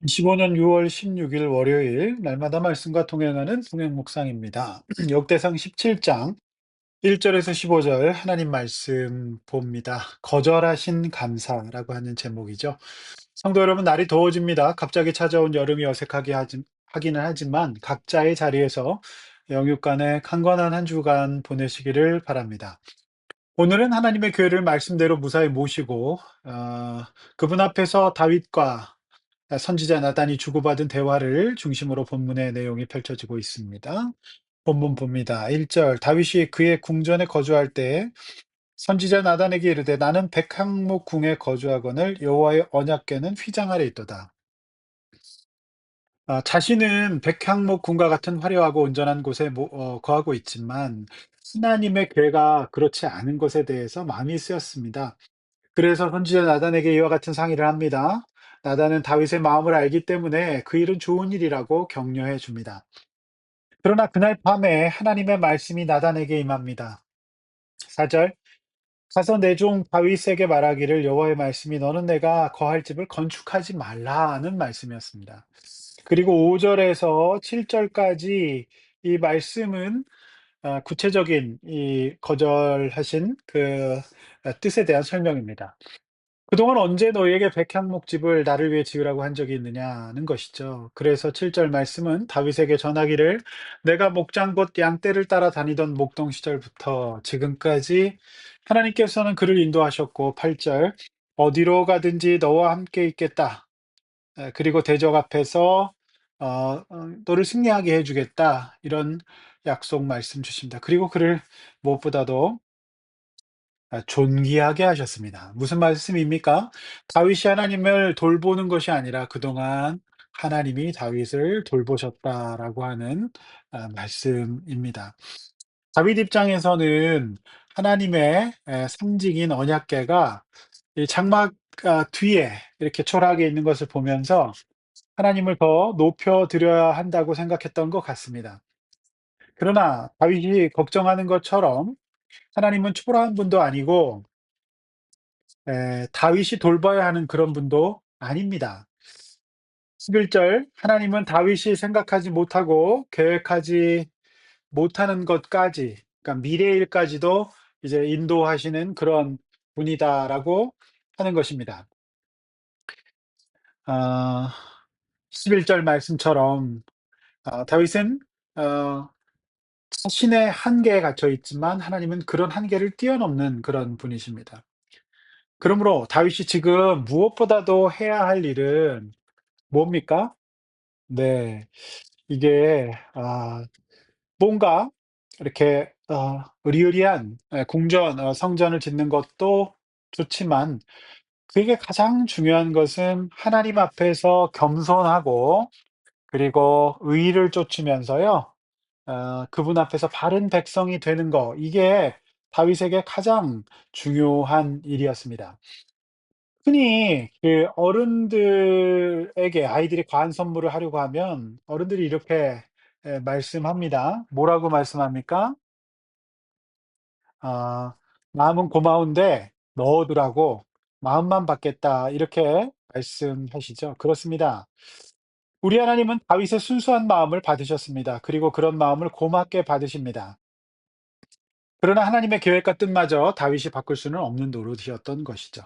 25년 6월 16일 월요일 날마다 말씀과 동행하는 동행 묵상입니다. 역대상 17장 1절에서 15절 하나님 말씀 봅니다. 거절하신 감사라고 하는 제목이죠. 성도 여러분, 날이 더워집니다. 갑자기 찾아온 여름이 하기는 하지만 각자의 자리에서 영육 간에 강건한 한 주간 보내시기를 바랍니다. 오늘은 하나님의 교회를 말씀대로 무사히 모시고 그분 앞에서 다윗과 선지자 나단이 주고받은 대화를 중심으로 본문의 내용이 펼쳐지고 있습니다. 본문 봅니다. 1절 다윗이 그의 궁전에 거주할 때 선지자 나단에게 이르되 나는 백항목 궁에 거주하거늘 여호와의 언약궤는 휘장 아래 있도다. 자신은 백향목 궁과 같은 화려하고 온전한 곳에 거하고 있지만 하나님의 궤가 그렇지 않은 것에 대해서 마음이 쓰였습니다. 그래서 선지자 나단에게 이와 같은 상의를 합니다. 나단은 다윗의 마음을 알기 때문에 그 일은 좋은 일이라고 격려해 줍니다. 그러나 그날 밤에 하나님의 말씀이 나단에게 임합니다. 4절 가서 내 종 다윗에게 말하기를 여호와의 말씀이 너는 내가 거할 집을 건축하지 말라는 말씀이었습니다. 그리고 5절에서 7절까지 이 말씀은 구체적인 이 거절하신 뜻에 대한 설명입니다. 그동안 언제 너희에게 백향목집을 나를 위해 지으라고 한 적이 있느냐는 것이죠. 그래서 7절 말씀은 다윗에게 전하기를 내가 목장 곧 양떼를 따라 다니던 목동 시절부터 지금까지 하나님께서는 그를 인도하셨고 8절 어디로 가든지 너와 함께 있겠다. 그리고 대적 앞에서 너를 승리하게 해주겠다. 이런 약속 말씀 주십니다. 그리고 그를 무엇보다도 존귀하게 하셨습니다. 무슨 말씀입니까? 다윗이 하나님을 돌보는 것이 아니라 그동안 하나님이 다윗을 돌보셨다라고 하는 말씀입니다. 다윗 입장에서는 하나님의 상징인 언약궤가 이 장막 뒤에 이렇게 초라하게 있는 것을 보면서 하나님을 더 높여 드려야 한다고 생각했던 것 같습니다. 그러나 다윗이 걱정하는 것처럼 하나님은 초라한 분도 아니고 다윗이 돌봐야 하는 그런 분도 아닙니다. 11절 하나님은 다윗이 생각하지 못하고 계획하지 못하는 것까지 그러니까 미래의 일까지도 이제 인도하시는 그런 분이다라고 하는 것입니다. 아 11절 말씀처럼 다윗은 어 자신의 한계에 갇혀 있지만 하나님은 그런 한계를 뛰어넘는 그런 분이십니다. 그러므로 다윗이 지금 무엇보다도 해야 할 일은 뭡니까? 네. 이게 뭔가 이렇게 의리의리한 궁전 성전을 짓는 것도 좋지만 그게 가장 중요한 것은 하나님 앞에서 겸손하고 그리고 의를 쫓으면서요. 그분 앞에서 바른 백성이 되는 거 이게 다윗에게 가장 중요한 일이었습니다. 흔히 그 어른들에게 아이들이 과한 선물을 하려고 하면 어른들이 이렇게 말씀합니다. 뭐라고 말씀합니까? 아 "마음은 고마운데 넣어 두라고 마음만 받겠다." 이렇게 말씀하시죠. 그렇습니다. 우리 하나님은 다윗의 순수한 마음을 받으셨습니다. 그리고 그런 마음을 고맙게 받으십니다. 그러나 하나님의 계획과 뜻마저 다윗이 바꿀 수는 없는 노릇이었던 것이죠.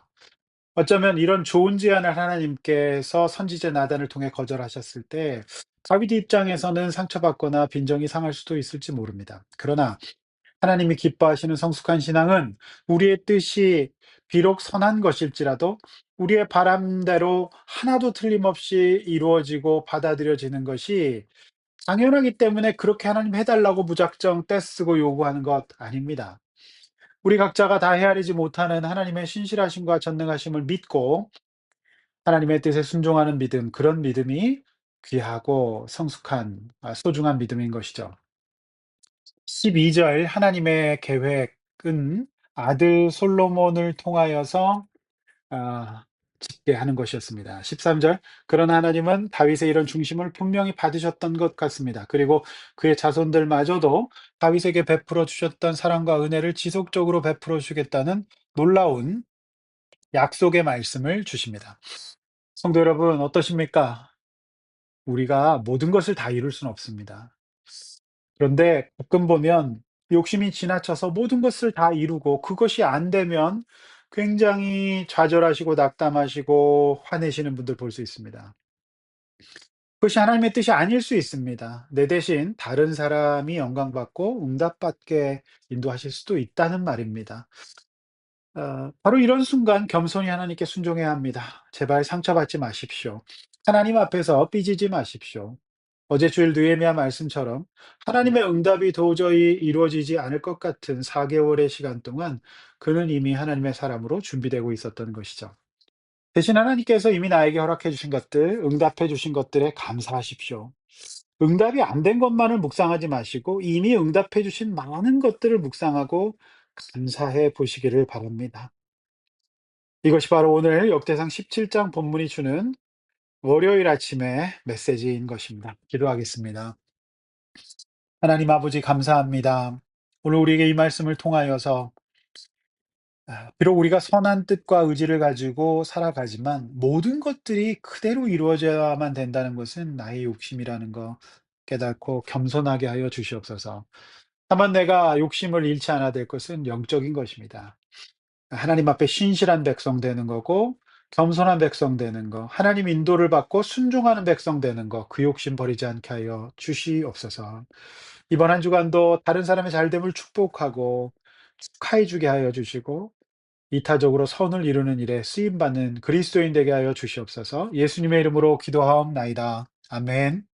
어쩌면 이런 좋은 제안을 하나님께서 선지자 나단을 통해 거절하셨을 때 다윗 입장에서는 상처받거나 빈정이 상할 수도 있을지 모릅니다. 그러나 하나님이 기뻐하시는 성숙한 신앙은 우리의 뜻이 비록 선한 것일지라도 우리의 바람대로 하나도 틀림없이 이루어지고 받아들여지는 것이 당연하기 때문에 그렇게 하나님 해달라고 무작정 떼쓰고 요구하는 것 아닙니다. 우리 각자가 다 헤아리지 못하는 하나님의 신실하심과 전능하심을 믿고 하나님의 뜻에 순종하는 믿음, 그런 믿음이 귀하고 성숙한 소중한 믿음인 것이죠. 12절 하나님의 계획은 아들 솔로몬을 통하여서 짓게 하는 것이었습니다. 13절 그러나 하나님은 다윗의 이런 중심을 분명히 받으셨던 것 같습니다. 그리고 그의 자손들마저도 다윗에게 베풀어 주셨던 사랑과 은혜를 지속적으로 베풀어 주겠다는 놀라운 약속의 말씀을 주십니다. 성도 여러분 어떠십니까? 우리가 모든 것을 다 이룰 수는 없습니다. 그런데 가끔 보면 욕심이 지나쳐서 모든 것을 다 이루고 그것이 안 되면 굉장히 좌절하시고 낙담하시고 화내시는 분들 볼 수 있습니다. 그것이 하나님의 뜻이 아닐 수 있습니다. 내 대신 다른 사람이 영광받고 응답받게 인도하실 수도 있다는 말입니다. 바로 이런 순간 겸손히 하나님께 순종해야 합니다. 제발 상처받지 마십시오. 하나님 앞에서 삐지지 마십시오. 어제 주일 느헤미야 말씀처럼 하나님의 응답이 도저히 이루어지지 않을 것 같은 4개월의 시간 동안 그는 이미 하나님의 사람으로 준비되고 있었던 것이죠. 대신 하나님께서 이미 나에게 허락해 주신 것들, 응답해 주신 것들에 감사하십시오. 응답이 안 된 것만을 묵상하지 마시고 이미 응답해 주신 많은 것들을 묵상하고 감사해 보시기를 바랍니다. 이것이 바로 오늘 역대상 17장 본문이 주는 월요일 아침의 메시지인 것입니다. 기도하겠습니다. 하나님 아버지 감사합니다. 오늘 우리에게 이 말씀을 통하여서 비록 우리가 선한 뜻과 의지를 가지고 살아가지만 모든 것들이 그대로 이루어져야만 된다는 것은 나의 욕심이라는 거 깨닫고 겸손하게 하여 주시옵소서. 다만 내가 욕심을 잃지 않아야 될 것은 영적인 것입니다. 하나님 앞에 신실한 백성 되는 거고 겸손한 백성 되는 거, 하나님 인도를 받고 순종하는 백성 되는 거, 그 욕심 버리지 않게 하여 주시옵소서. 이번 한 주간도 다른 사람의 잘됨을 축복하고 축하해 주게 하여 주시고 이타적으로 선을 이루는 일에 쓰임 받는 그리스도인 되게 하여 주시옵소서. 예수님의 이름으로 기도하옵나이다. 아멘.